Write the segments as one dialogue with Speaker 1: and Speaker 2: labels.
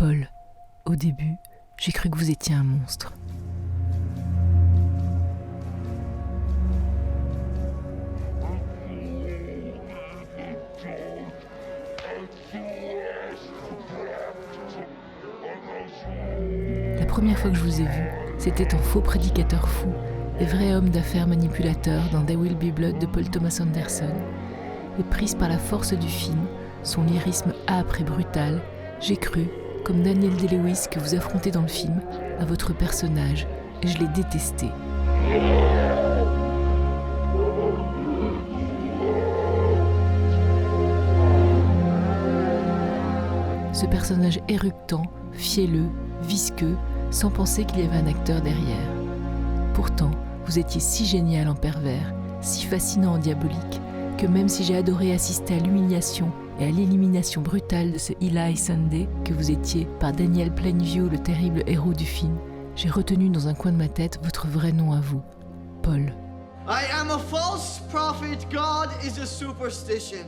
Speaker 1: Paul, au début, j'ai cru que vous étiez un monstre. La première fois que je vous ai vu, c'était en faux prédicateur fou et vrai homme d'affaires manipulateur dans There Will Be Blood de Paul Thomas Anderson. Et prise par la force du film, son lyrisme âpre et brutal, j'ai cru, comme Daniel Day-Lewis que vous affrontez dans le film, à votre personnage, et je l'ai détesté. Ce personnage éructant, fielleux, visqueux, sans penser qu'il y avait un acteur derrière. Pourtant, vous étiez si génial en pervers, si fascinant en diabolique, que même si j'ai adoré assister à l'humiliation et à l'élimination brutale de ce Eli Sunday que vous étiez par Daniel Plainview, le terrible héros du film, j'ai retenu dans un coin de ma tête votre vrai nom à vous, Paul.
Speaker 2: I am a false prophet, God is a superstition.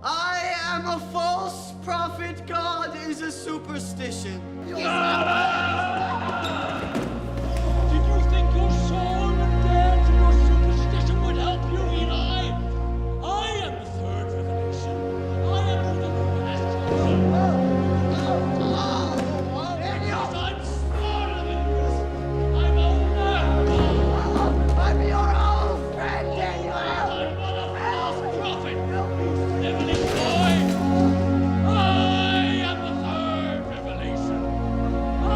Speaker 2: I am a false prophet, God is a superstition.
Speaker 3: Did you think your soul and death and your superstition would help you, Eli? I am the third revelation. I am the last. Yes, I'm smarter than this. I'm older.
Speaker 2: I'm your old friend, Daniel.
Speaker 3: I'm not a false prophet. Heavenly boy. I am the third revelation. I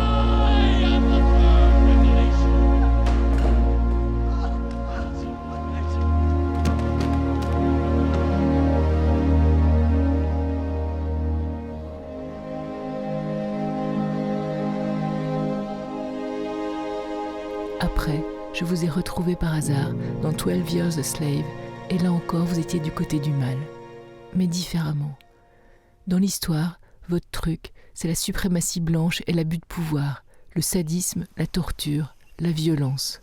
Speaker 3: am the third revelation.
Speaker 1: Après, je vous ai retrouvé par hasard dans 12 Years a Slave, et là encore vous étiez du côté du mal, mais différemment. Dans l'histoire, votre truc, c'est la suprématie blanche et l'abus de pouvoir, le sadisme, la torture, la violence.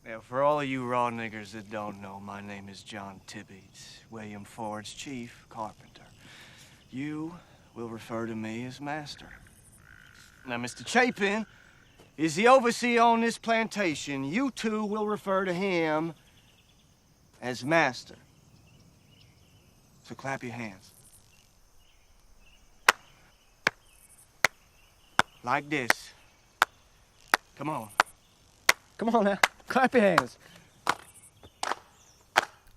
Speaker 4: Now, for all of you raw niggers that don't know, my name is John Tibbets, William Ford's chief carpenter. You will refer to me as master. Now, Mr. Chapin is the overseer on this plantation. You two will refer to him as master. So clap your hands. Like this. Come on. Come on now. Clap your hands.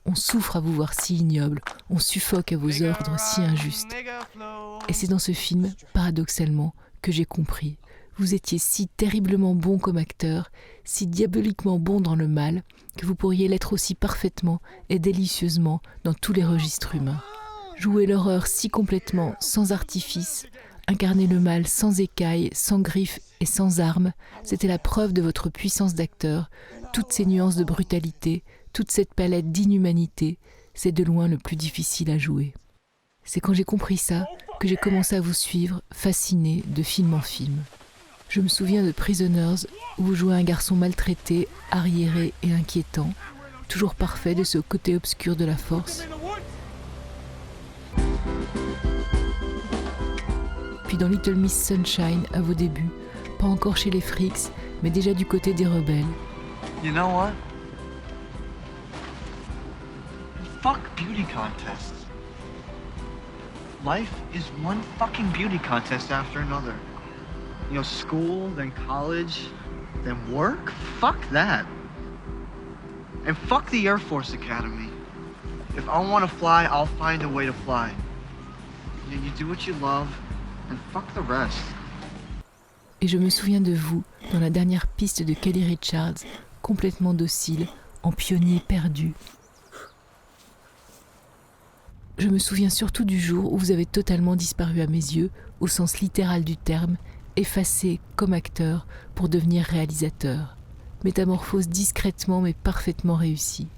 Speaker 1: On souffre à vous voir si ignoble, on suffoque à vos ordres si injustes. Et c'est dans ce film, paradoxalement, que j'ai compris. Vous étiez si terriblement bon comme acteur, si diaboliquement bon dans le mal, que vous pourriez l'être aussi parfaitement et délicieusement dans tous les registres humains. Jouer l'horreur si complètement, sans artifice, incarner le mal sans écailles, sans griffes et sans armes, c'était la preuve de votre puissance d'acteur, toutes ces nuances de brutalité, toute cette palette d'inhumanité, c'est de loin le plus difficile à jouer. C'est quand j'ai compris ça que j'ai commencé à vous suivre, fasciné de film en film. Je me souviens de Prisoners, où vous jouez un garçon maltraité, arriéré et inquiétant, toujours parfait de ce côté obscur de la force. Puis dans Little Miss Sunshine, à vos débuts, pas encore chez les Freaks, mais déjà du côté des rebelles.
Speaker 4: You know what? Fuck beauty contests. Life is one fucking beauty contest after another. You know, school, then college, then work? Fuck that. And fuck the Air Force Academy. If I want to fly, I'll find a way to fly. You do what you love, and fuck the rest.
Speaker 1: Et je me souviens de vous dans la dernière piste de Kelly Richards, complètement docile, en pionnier perdu. Je me souviens surtout du jour où vous avez totalement disparu à mes yeux, au sens littéral du terme, effacé comme acteur pour devenir réalisateur. Métamorphose discrètement mais parfaitement réussie.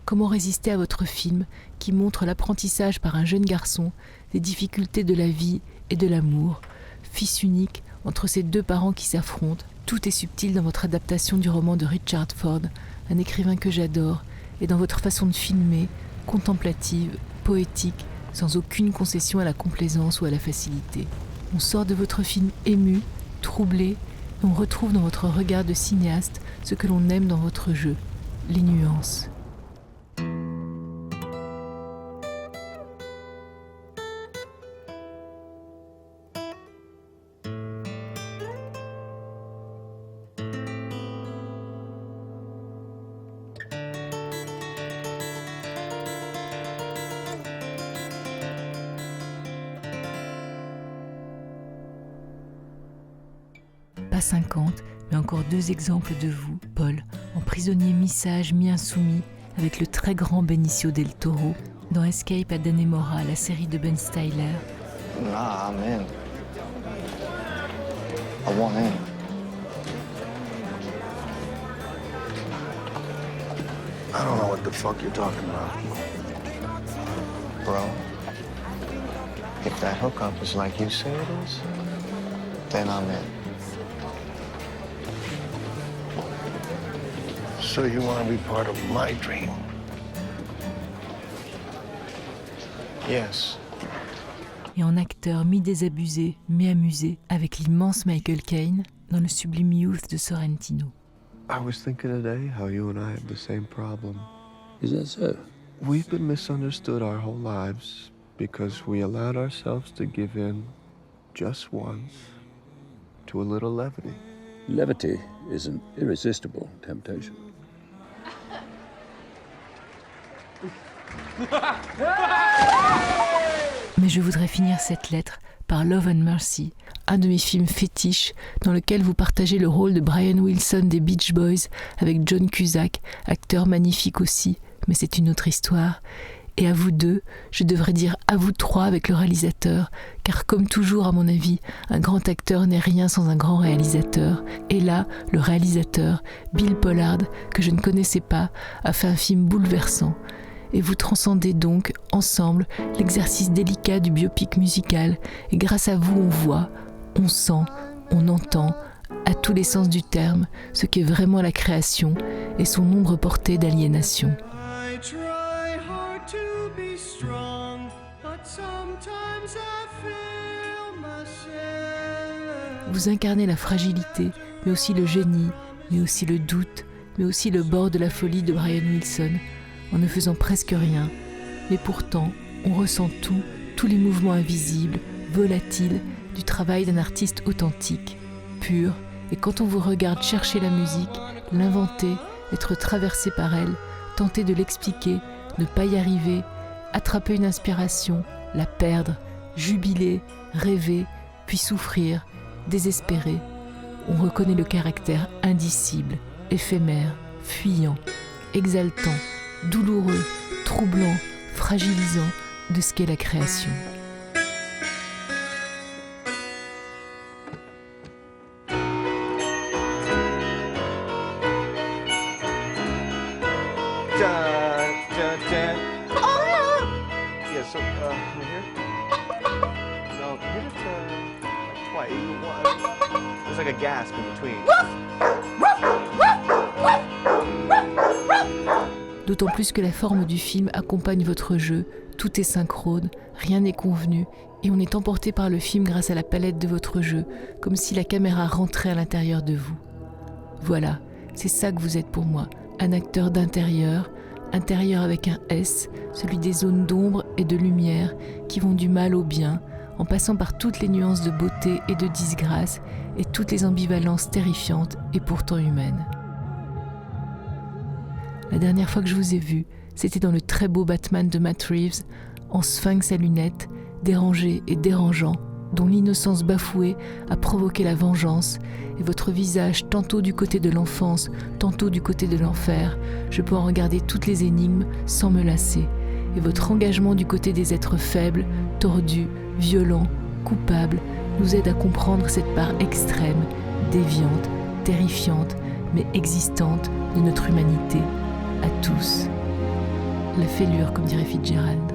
Speaker 1: Comment résister à votre film qui montre l'apprentissage par un jeune garçon des difficultés de la vie et de l'amour, fils unique entre ces deux parents qui s'affrontent. Tout est subtil dans votre adaptation du roman de Richard Ford, un écrivain que j'adore, et dans votre façon de filmer, contemplative, poétique, sans aucune concession à la complaisance ou à la facilité. On sort de votre film ému, troublé, et on retrouve dans votre regard de cinéaste ce que l'on aime dans votre jeu, les nuances. Pas 50, mais encore 2 exemples de vous, Paul, en prisonnier mi-sage, mi-insoumis, avec le très grand Benicio del Toro, dans Escape à Dannemora, la série de Ben Stiller.
Speaker 4: Nah, I'm in. I want in.
Speaker 5: I don't know what the fuck you're talking about.
Speaker 4: Bro, if that hookup is like you say it is, then I'm in.
Speaker 5: So you want to be part of my dream?
Speaker 4: Yes.
Speaker 1: Et en acteur mi-désabusé, mi-amusé, avec l'immense Michael Caine, dans le sublime Youth de Sorrentino.
Speaker 6: I was thinking today how you and I have the same problem.
Speaker 7: Is that so?
Speaker 6: We've been misunderstood our whole lives because we allowed ourselves to give in just once to a little levity.
Speaker 7: Levity is an irresistible temptation.
Speaker 1: Mais je voudrais finir cette lettre par Love and Mercy, un de mes films fétiches dans lequel vous partagez le rôle de Brian Wilson des Beach Boys avec John Cusack, acteur magnifique aussi, mais c'est une autre histoire. Et à vous deux, je devrais dire à vous trois avec le réalisateur, car comme toujours à mon avis, un grand acteur n'est rien sans un grand réalisateur. Et là, le réalisateur, Bill Pollard, que je ne connaissais pas, a fait un film bouleversant. Et vous transcendez donc, ensemble, l'exercice délicat du biopic musical, et grâce à vous on voit, on sent, on entend, à tous les sens du terme, ce qu'est vraiment la création et son nombre porté d'aliénation.
Speaker 2: I try hard to be strong, but sometimes I feel myself.
Speaker 1: Vous incarnez la fragilité, mais aussi le génie, mais aussi le doute, mais aussi le bord de la folie de Brian Wilson, en ne faisant presque rien. Mais pourtant, on ressent tout, tous les mouvements invisibles, volatiles, du travail d'un artiste authentique, pur, et quand on vous regarde chercher la musique, l'inventer, être traversé par elle, tenter de l'expliquer, ne pas y arriver, attraper une inspiration, la perdre, jubiler, rêver, puis souffrir, désespérer, on reconnaît le caractère indicible, éphémère, fuyant, exaltant, douloureux, troublant, fragilisant de ce qu'est la création.
Speaker 4: Yeah, so, here? No, hit it, like twice. There's like a gasp in between.
Speaker 1: D'autant plus que la forme du film accompagne votre jeu, tout est synchrone, rien n'est convenu, et on est emporté par le film grâce à la palette de votre jeu, comme si la caméra rentrait à l'intérieur de vous. Voilà, c'est ça que vous êtes pour moi, un acteur d'intérieur, intérieur avec un S, celui des zones d'ombre et de lumière qui vont du mal au bien, en passant par toutes les nuances de beauté et de disgrâce et toutes les ambivalences terrifiantes et pourtant humaines. La dernière fois que je vous ai vu, c'était dans le très beau Batman de Matt Reeves, en sphinx à lunettes, dérangé et dérangeant, dont l'innocence bafouée a provoqué la vengeance, et votre visage tantôt du côté de l'enfance, tantôt du côté de l'enfer, je peux en regarder toutes les énigmes sans me lasser, et votre engagement du côté des êtres faibles, tordus, violents, coupables, nous aide à comprendre cette part extrême, déviante, terrifiante, mais existante de notre humanité, à tous. La fêlure, comme dirait Fitzgerald.